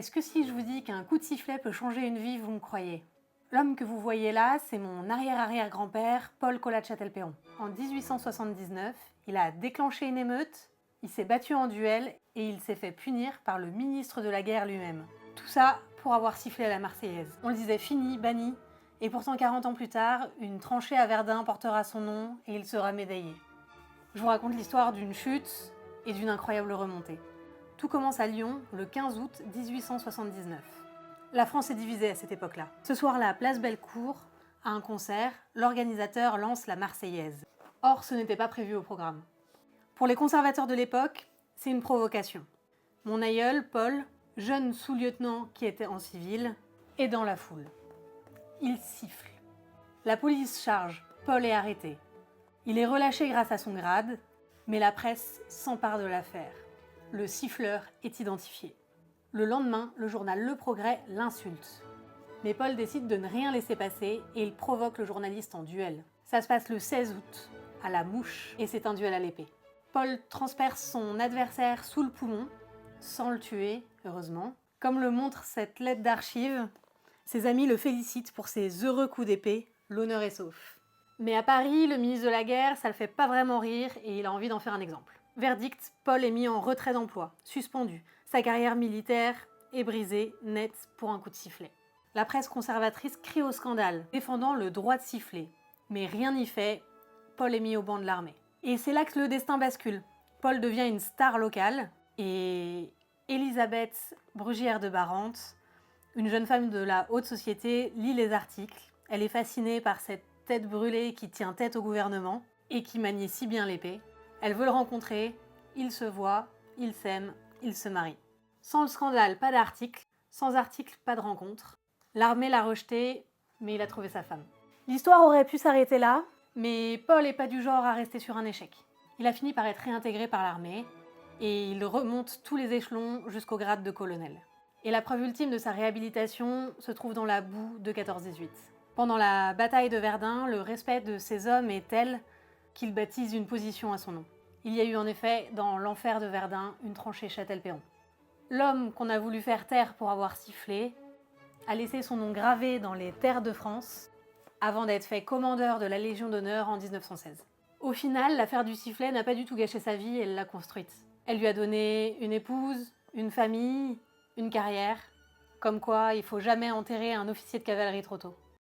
Est-ce que si je vous dis qu'un coup de sifflet peut changer une vie, vous me croyez? L'homme que vous voyez là, c'est mon arrière-arrière-grand-père, Paul Collat de Châtelperron. En 1879, il a déclenché une émeute, il s'est battu en duel et il s'est fait punir par le ministre de la guerre lui-même. Tout ça pour avoir sifflé à la Marseillaise. On le disait fini, banni, et pourtant 40 ans plus tard, une tranchée à Verdun portera son nom et il sera médaillé. Je vous raconte l'histoire d'une chute et d'une incroyable remontée. Tout commence à Lyon le 15 août 1879. La France est divisée à cette époque-là. Ce soir-là, place Bellecour, à un concert, l'organisateur lance la Marseillaise. Or, ce n'était pas prévu au programme. Pour les conservateurs de l'époque, c'est une provocation. Mon aïeul, Paul, jeune sous-lieutenant qui était en civil, est dans la foule. Il siffle. La police charge, Paul est arrêté. Il est relâché grâce à son grade, mais la presse s'empare de l'affaire. Le siffleur est identifié. Le lendemain, le journal Le Progrès l'insulte. Mais Paul décide de ne rien laisser passer et il provoque le journaliste en duel. Ça se passe le 16 août, à la Mouche, et c'est un duel à l'épée. Paul transperce son adversaire sous le poumon, sans le tuer, heureusement. Comme le montre cette lettre d'archives, ses amis le félicitent pour ses heureux coups d'épée, l'honneur est sauf. Mais à Paris, le ministre de la Guerre, ça le fait pas vraiment rire et il a envie d'en faire un exemple. Verdict, Paul est mis en retrait d'emploi, suspendu. Sa carrière militaire est brisée, net, pour un coup de sifflet. La presse conservatrice crie au scandale, défendant le droit de siffler. Mais rien n'y fait, Paul est mis au banc de l'armée. Et c'est là que le destin bascule. Paul devient une star locale et Elisabeth Brugière de Barante, une jeune femme de la haute société, lit les articles. Elle est fascinée par cette tête brûlée qui tient tête au gouvernement et qui manie si bien l'épée. Elle veut le rencontrer, ils se voient, ils s'aiment, ils se marient. Sans le scandale, pas d'article. Sans article, pas de rencontre. L'armée l'a rejeté, mais il a trouvé sa femme. L'histoire aurait pu s'arrêter là, mais Paul n'est pas du genre à rester sur un échec. Il a fini par être réintégré par l'armée et il remonte tous les échelons jusqu'au grade de colonel. Et la preuve ultime de sa réhabilitation se trouve dans la boue de 14-18. Pendant la bataille de Verdun, le respect de ces hommes est tel qu'il baptise une position à son nom. Il y a eu en effet, dans l'enfer de Verdun, une tranchée Châtelperron. L'homme qu'on a voulu faire taire pour avoir sifflé a laissé son nom gravé dans les terres de France avant d'être fait commandeur de la Légion d'honneur en 1916. Au final, l'affaire du sifflet n'a pas du tout gâché sa vie, elle l'a construite. Elle lui a donné une épouse, une famille, une carrière. Comme quoi, il faut jamais enterrer un officier de cavalerie trop tôt.